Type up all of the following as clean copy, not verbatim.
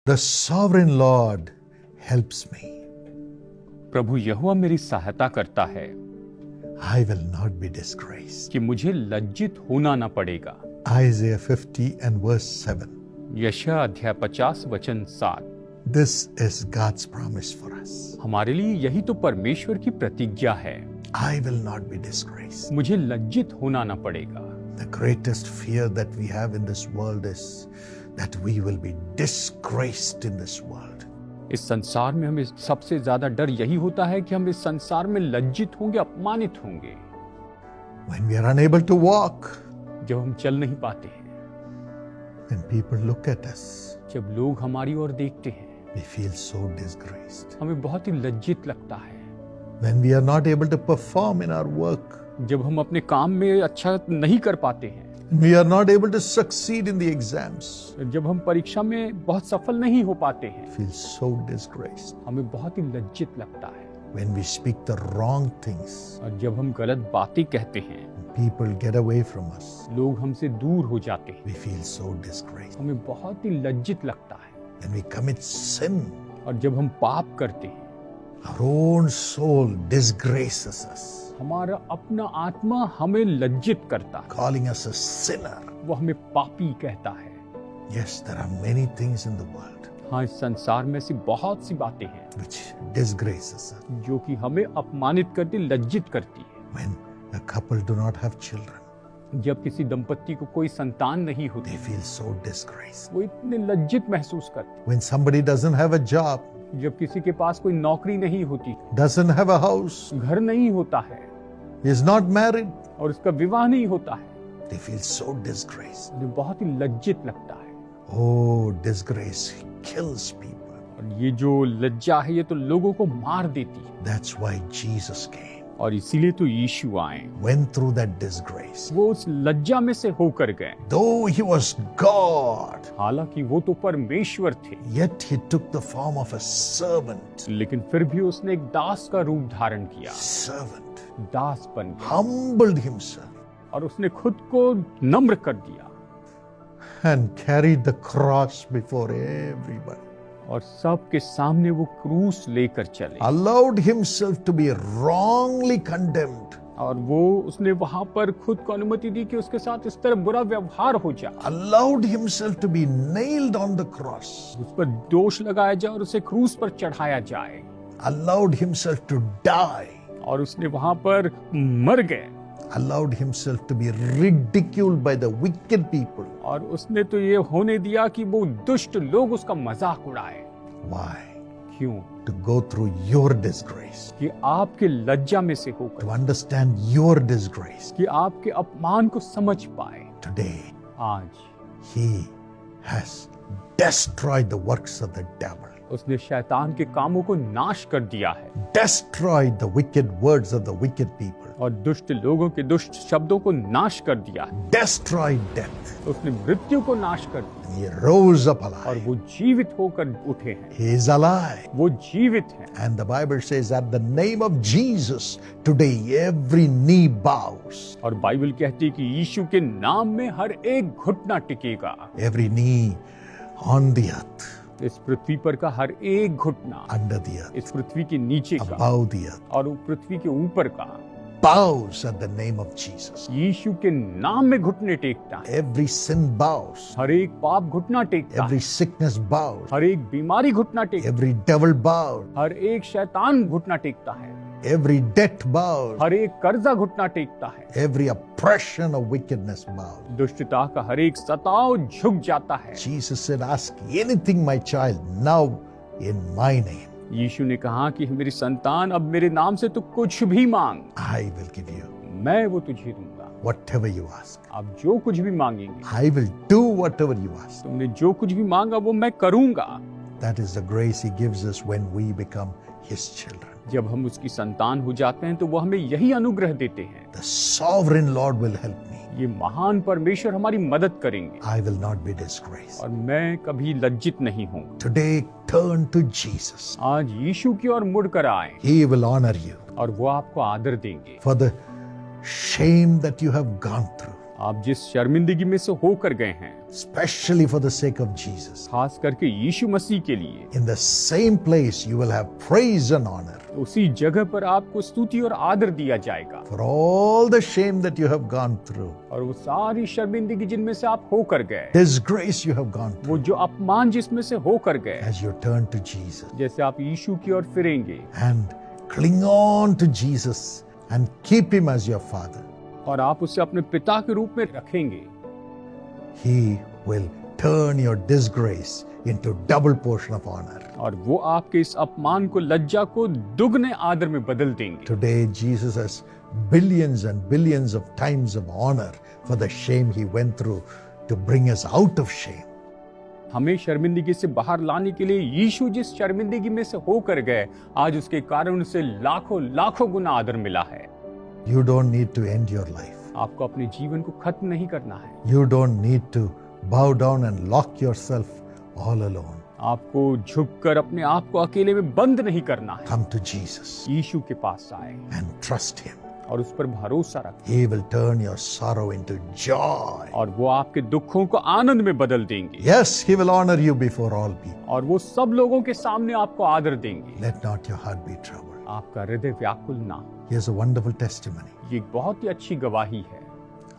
The sovereign Lord helps me. प्रभु यहोवा मेरी सहायता करता है I will not be disgraced. कि मुझे लज्जित होना न पड़ेगा। Isaiah 50 and verse 7. यशायाह अध्याय 50 वचन 7। This is God's promise for us. हमारे लिए यही तो परमेश्वर की प्रतिज्ञा है। I will not be disgraced. मुझे लज्जित होना न पड़ेगा। The greatest fear that we have in this world is that we will be disgraced in this world. इस संसार में हमें सबसे ज्यादा डर यही होता है कि हम इस संसार में लज्जित होंगे, अपमानित होंगे। When we are unable to walk, जब हम चल नहीं पाते हैं, when people look at us, जब लोग हमारी ओर देखते हैं, we feel so disgraced. हमें बहुत ही लज्जित लगता है। When we are not able to perform in our work, जब हम अपने काम में अच्छा नहीं कर पाते हैं, we are not able to succeed in the exams, जब हम परीक्षा में बहुत सफल नहीं हो पाते हैं, feel so disgraced. हमें बहुत ही लज्जित लगता है। When we speak the wrong things, और जब हम गलत बातें कहते हैं, people get away from us, लोग हमसे दूर हो जाते हैं, we feel so disgraced. हमें बहुत ही लज्जित लगता है। When we commit sin, और जब हम पाप करते हैं, our own soul disgraces us, हमारा अपना आत्मा हमें लज्जित करता है, calling us a sinner. वो हमें पापी कहता है। Yes, there are many things in the world हाँ, इस संसार में ऐसी बहुत सी बातें हैं which disgraces us. जो कि हमें अपमानित करती, लज्जित करती है। When a couple do not have children, जब किसी दंपत्ति को कोई संतान नहीं होती, they feel so disgraced. वो इतने लज्जित महसूस करते। When somebody doesn't have a job, जब किसी के पास कोई नौकरी नहीं होती, doesn't have a house, घर नहीं होता है is not married, और उसका विवाह नहीं होता है, they feel so disgraced. उन्हें बहुत ही लज्जित लगता है। Oh, disgrace kills people. और ये जो लज्जा है, ये तो लोगों को मार देती है। That's why Jesus came, और इसीलिए तो यीशु आए, went through that disgrace. वो उस लज्जा में से होकर गए। Though he was God, हालांकि वो तो परमेश्वर थे, yet he took the form of a servant. लेकिन फिर भी उसने एक दास का रूप धारण किया, Servant. दास बन गया, Humbled himself और उसने खुद को नम्र कर दिया and carried the cross before everybody. और सबके सामने वो क्रूस लेकर चले। Allowed himself to be wrongly condemned. और वो उसने वहां पर खुद को अनुमति दी कि उसके साथ इस तरह बुरा व्यवहार हो जाए, Allowed himself to be nailed on the cross. उस पर दोष लगाया जाए और उसे क्रूस पर चढ़ाया जाए। Allowed himself to die. और उसने वहां पर मर गए। Allowed himself to be ridiculed by the wicked people. और उसने तो ये होने दिया कि वो दुष्ट लोग उसका मजाक उड़ाए। Why? क्यों? To go through your disgrace. कि आपके लज्जा में से होकर, To understand your disgrace. कि आपके अपमान को समझ पाए। Today, आज he has destroyed the works of the devil. उसने शैतान के कामों को नाश कर दिया है Destroyed the wicked words of the wicked people. और दुष्ट लोगों के दुष्ट शब्दों को नाश कर दिया है। Destroyed death. उसने मृत्यु को नाश कर दिया He rose up और alive. वो जीवित होकर उठे हैं। He is alive. वो जीवित हैं। And the Bible says at the name of Jesus, today every knee bows. और बाइबल कहती है कि यीशु के नाम में हर एक घुटना टिकेगा। Every knee on the earth, इस पृथ्वी पर का हर एक घुटना, under the earth, इस पृथ्वी के नीचे का above the earth, और पृथ्वी के ऊपर का, bows at the name of Jesus. यीशु के नाम में घुटने टेकता है। Every sin bows. हर एक पाप घुटना टेकता Every है। sickness bows. हर एक बीमारी घुटना टेकता Every devil bows. है। हर एक शैतान घुटना टेकता है। Every debt bows. हर एक कर्जा घुटना टेकता है। Every oppression of wickedness bows. दुष्टता का हर एक सताव झुक जाता है। Jesus said, ask anything, my child, now in my name. यीशु ने कहा कि मेरी संतान, अब मेरे नाम से तू कुछ भी मांग, I will give you मैं वो तुझे दूंगा। whatever you ask. आप जो कुछ भी मांगेंगे, I will do whatever you ask. तुमने जो कुछ भी मांगा वो मैं करूंगा। That is the grace he gives us when we become his children. जब हम उसकी संतान हो जाते हैं तो वो हमें यही अनुग्रह देते हैं। The sovereign Lord will help me. ये महान परमेश्वर हमारी मदद करेंगे I will not be disgraced. और मैं कभी लज्जित नहीं हूँ। Today, turn to Jesus. आज यीशु की ओर मुड़कर आए He will honor you और वो आपको आदर देंगे for the shame that you have gone through. आप जिस शर्मिंदगी में से होकर गए हैं, especially for the sake of Jesus, खास करके यीशु मसीह के लिए, in the same place you will have praise and honor उसी जगह पर आपको स्तुति और आदर दिया जाएगा। for all the shame that you have gone through, और वो सारी शर्मिंदगी जिनमें से आप होकर गए, disgrace you have gone through, वो जो अपमान जिसमें से होकर गए, as you turn to Jesus जैसे आप यीशु की ओर फिरेंगे and cling on to Jesus and keep him as your father, और आप उसे अपने पिता के रूप में रखेंगे, he will turn your disgrace into double portion of honor. और वो आपके इस अपमान को, लज्जा को दुगने आदर में बदल देंगे। Today Jesus has billions and billions of times of honor for the shame he went through to bring us out of shame. हमें शर्मिंदगी से बाहर लाने के लिए यीशु जिस शर्मिंदगी में से होकर गए, आज उसके कारण उसे लाखों लाखों गुना आदर मिला है। You don't need to end your life. आपको अपने जीवन को खत्म नहीं करना है। You don't need to bow down and lock yourself all alone. आपको झुककर अपने आप को अकेले में बंद नहीं करना है। Come to Jesus यीशु के पास आए and trust him. और उस पर भरोसा रखें, He will turn your sorrow into joy. और वो आपके दुखों को आनंद में बदल देंगे। Yes, he will honor you before all people. और वो सब लोगों के सामने आपको आदर देंगे। Let not your heart be troubled. आपका हृदय व्याकुल ना हो। Here's a wonderful testimony. ये एक बहुत ही अच्छी गवाही है।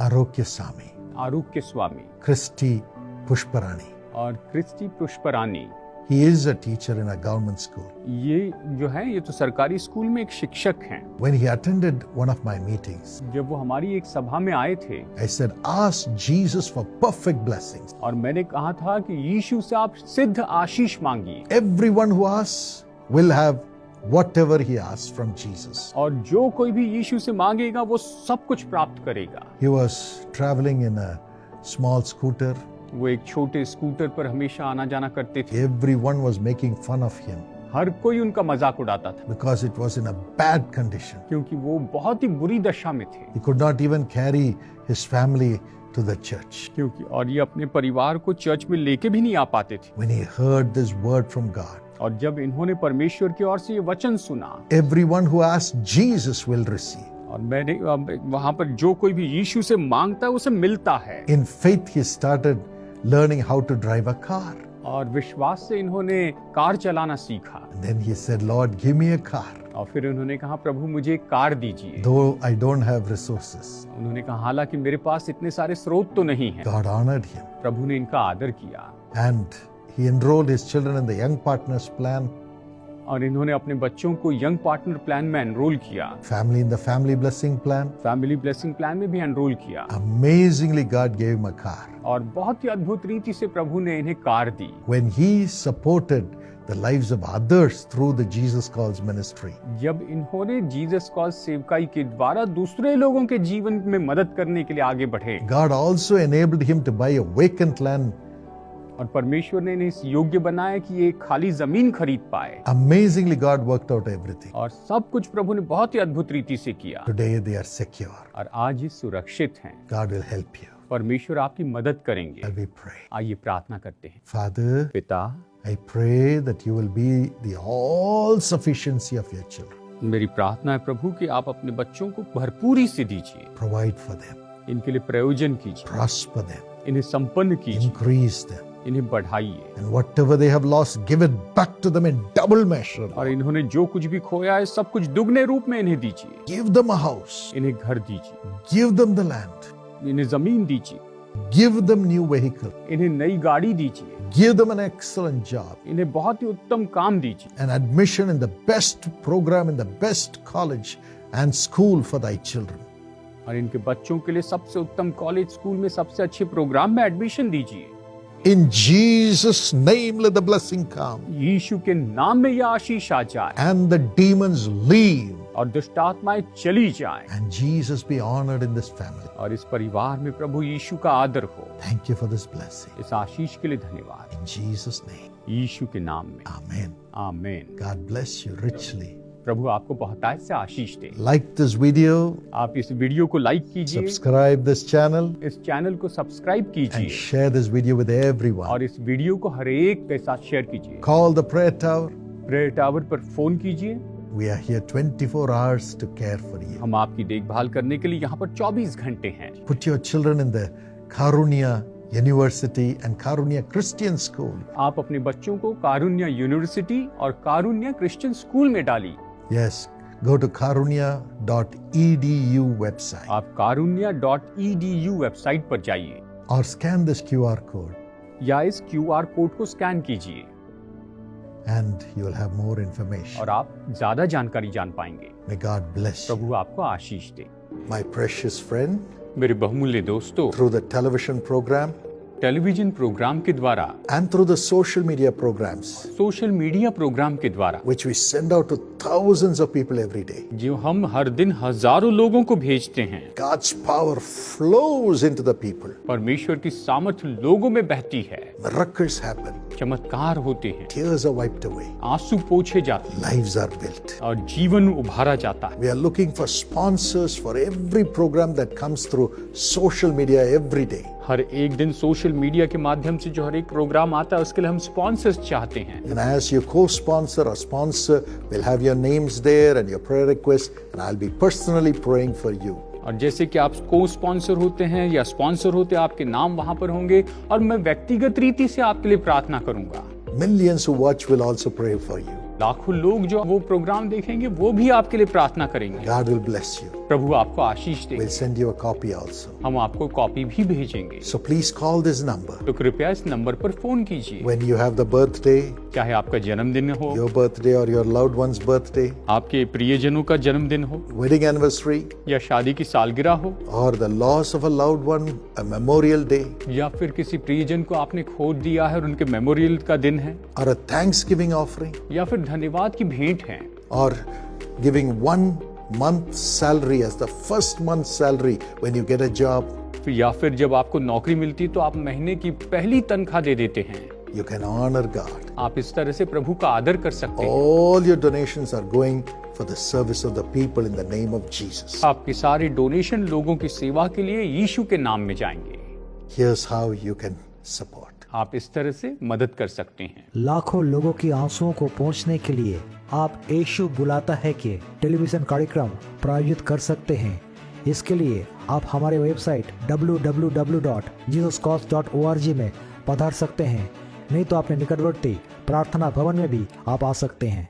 Arokya Sami, आरूख के स्वामी Christy Pushparani. और Christie Pushparani, He is a teacher in a government school. ये जो है, ये तो सरकारी स्कूल में एक शिक्षक हैं। When he attended one of my meetings, जब वो हमारी एक सभा में आए थे, I said, ask Jesus for perfect blessings. और मैंने कहा था कि यीशु से आप सिद्ध आशीष मांगिए, Everyone who asks will have whatever he asks from Jesus. और जो कोई भी यीशु से मांगेगा वो सब कुछ प्राप्त करेगा। He was traveling in a small scooter. वो एक छोटे स्कूटर पर हमेशा आना जाना करते थे। Everyone was making fun of him हर कोई उनका मजाक उड़ाता था, because it was in a bad condition. क्योंकि वो बहुत ही बुरी दशा में थे। He could not even carry his family to the church. क्योंकि और ये अपने परिवार को चर्च में लेके भी नहीं आ पाते थे। When he heard this word from God, और जब इन्होंने परमेश्वर की ओर से ये वचन सुना, everyone who asks Jesus will receive. और मैंने वहां पर जो कोई भी यीशु से मांगता है उसे मिलता है। In faith, he started learning how to drive a car. और विश्वास से इन्होंने कार चलाना सीखा। And then he said, Lord, give me a car. और फिर उन्होंने कहा, प्रभु मुझे एक कार दीजिए। Though I don't have resources. उन्होंने कहा, हालांकि मेरे पास इतने सारे स्रोत तो नहीं हैं। God honored him. प्रभु ने इनका आदर किया। And he enrolled his children in the Young Partners Plan, और इन्होंने अपने बच्चों को यंग पार्टनर प्लान में एनरोल किया, family in the Family Blessing Plan. Family blessing plan में भी एनरोल किया। Amazingly, God gave him a car. और बहुत ही अद्भुत रीति से प्रभु ने इन्हें car the. When he supported the lives of others through the Jesus Calls ministry, जब इन्होंने जीसस कॉज सेवकाई के द्वारा दूसरे लोगों के जीवन में मदद करने के लिए आगे बढ़े, God also enabled him to buy a vacant land. और परमेश्वर ने इन्हें इस योग्य बनाया कि ये खाली जमीन खरीद पाए। Amazingly, God worked out everything. और सब कुछ प्रभु ने बहुत ही अद्भुत रीति से किया। Today they are secure. और आज ये सुरक्षित हैं। God will help you. परमेश्वर आपकी मदद करेंगे। Shall we pray? आइए प्रार्थना करते हैं। Father, पिता, I pray that you will be the all sufficiency of your children. मेरी प्रार्थना है प्रभु कि आप अपने बच्चों को भरपूरी से दीजिए, Provide for them, इनके लिए प्रयोजन कीजिए, prosper them, इन्हें संपन्न कीजिए, increase them, इन्हें बढ़ाइए, and whatever they have lost, give it back to them in double measure. और इन्होंने जो कुछ भी खोया है सब कुछ दुगने रूप में इन्हें दीजिए। Give them a house, इन्हें घर दीजिए, give them the land, इन्हें जमीन दीजिए, give them new vehicle, इन्हें नई गाड़ी दीजिए, give them an excellent job, इन्हें बहुत ही उत्तम काम दीजिए, an admission in the best program in the best college and school for thy children. और इनके बच्चों के लिए सबसे उत्तम कॉलेज स्कूल में सबसे अच्छे प्रोग्राम में एडमिशन दीजिए। In Jesus' name let the blessing come यीशु के नाम में यह आशीष आ जाए and the demons leave और दुष्ट आत्माएं चली जाए, and Jesus be honored in this family. और इस परिवार में प्रभु यीशु का आदर हो। Thank you for this blessing. इस आशीष के लिए धन्यवाद, In Jesus' name, यीशु के नाम में, amen. आमीन। God bless you richly. प्रभु आपको बहुतायत से आशीष दे। Like this video, आप इस वीडियो को लाइक कीजिए, subscribe this channel, इस चैनल को सब्सक्राइब and कीजिए, share this video with everyone. और इस वीडियो को हर एक के साथ शेयर कीजिए। Call the prayer tower, prayer tower पर फोन कीजिए, We are here 24 hours to care for you. हम आपकी देखभाल करने के लिए यहाँ पर 24 घंटे हैं। Put your children in the Karunya University and Karunya Christian School. आप अपने बच्चों को कारुण्य यूनिवर्सिटी और कारुण्य क्रिश्चियन स्कूल में डालिए। Yes, go to karunya.edu website आप karunya.edu वेबसाइट पर जाइए or scan this QR code या इस QR कोड को स्कैन कीजिए and you will have more information. और आप ज्यादा जानकारी जान पाएंगे। May God bless you. प्रभु आपको आशीष दे। My precious friend, मेरे बहुमूल्य दोस्तों, through the television program television program के द्वारा, and through the social media programs, social media program के द्वारा, which we send out to thousands of people every day, जो हम हर दिन हजारों लोगों को भेजते हैं, God's power flows into the people. परमेश्वर की सामर्थ लोगों में बहती है, Miracles happen. चमत्कार होते हैं, Tears are wiped away. आंसू पोंछे जाते हैं Lives are built. और जीवन उभारा जाता है। We are looking for sponsors for every program that comes through social media every day. हर एक दिन सोशल मीडिया के माध्यम से जो हर एक प्रोग्राम आता है उसके लिए हम स्पॉन्सर्स चाहते हैं। And as you co-sponsor or sponsor, we'll have your names there and your prayer requests, and I'll be personally praying for you. और जैसे कि आप को स्पॉन्सर होते हैं या स्पॉन्सर होते हैं, आपके नाम वहां पर होंगे और मैं व्यक्तिगत रीति से आपके लिए प्रार्थना करूंगा। Millions who watch will also pray for you. लाखों लोग जो वो प्रोग्राम देखेंगे वो भी आपके लिए प्रार्थना करेंगे। God will bless you. प्रभु आपको आशीष दे। We'll send you a copy also. हम आपको कॉपी भी भेजेंगे। So please call this number. तो कृपया इस नंबर पर फोन कीजिए। When you have the birthday, चाहे आपका जन्मदिन हो, your birthday or your loved one's birthday, आपके प्रियजनों का जन्मदिन हो wedding anniversary, या शादी की सालगिरह हो or the loss of a loved one, a memorial day, या फिर किसी प्रियजन को आपने खो दिया है और उनके मेमोरियल का दिन है or a Thanksgiving offering, या फिर धन्यवाद की भेंट है or giving 1 month's salary as the first month's salary when you get a job, या फिर जब आपको नौकरी मिलती तो आप महीने की पहली तनख्वाह दे देते हैं। you can honor God. आप इस तरह से प्रभु का आदर कर सकते हैं। All your donations are going for the service of the people in the name of Jesus. आपके सारे डोनेशन लोगों की सेवा के लिए यीशु के नाम में जाएंगे। Here's how you can support. आप इस तरह से मदद कर सकते हैं। लाखों लोगों की आंसुओं को पहुंचने के लिए आप यीशु बुलाता है कि टेलीविजन कार्यक्रम प्रायोजित कर सकते हैं। इसके लिए आप हमारे वेबसाइट www.jesuscause.org में पधार सकते हैं, नहीं तो अपने निकटवर्ती प्रार्थना भवन में भी आप आ सकते हैं।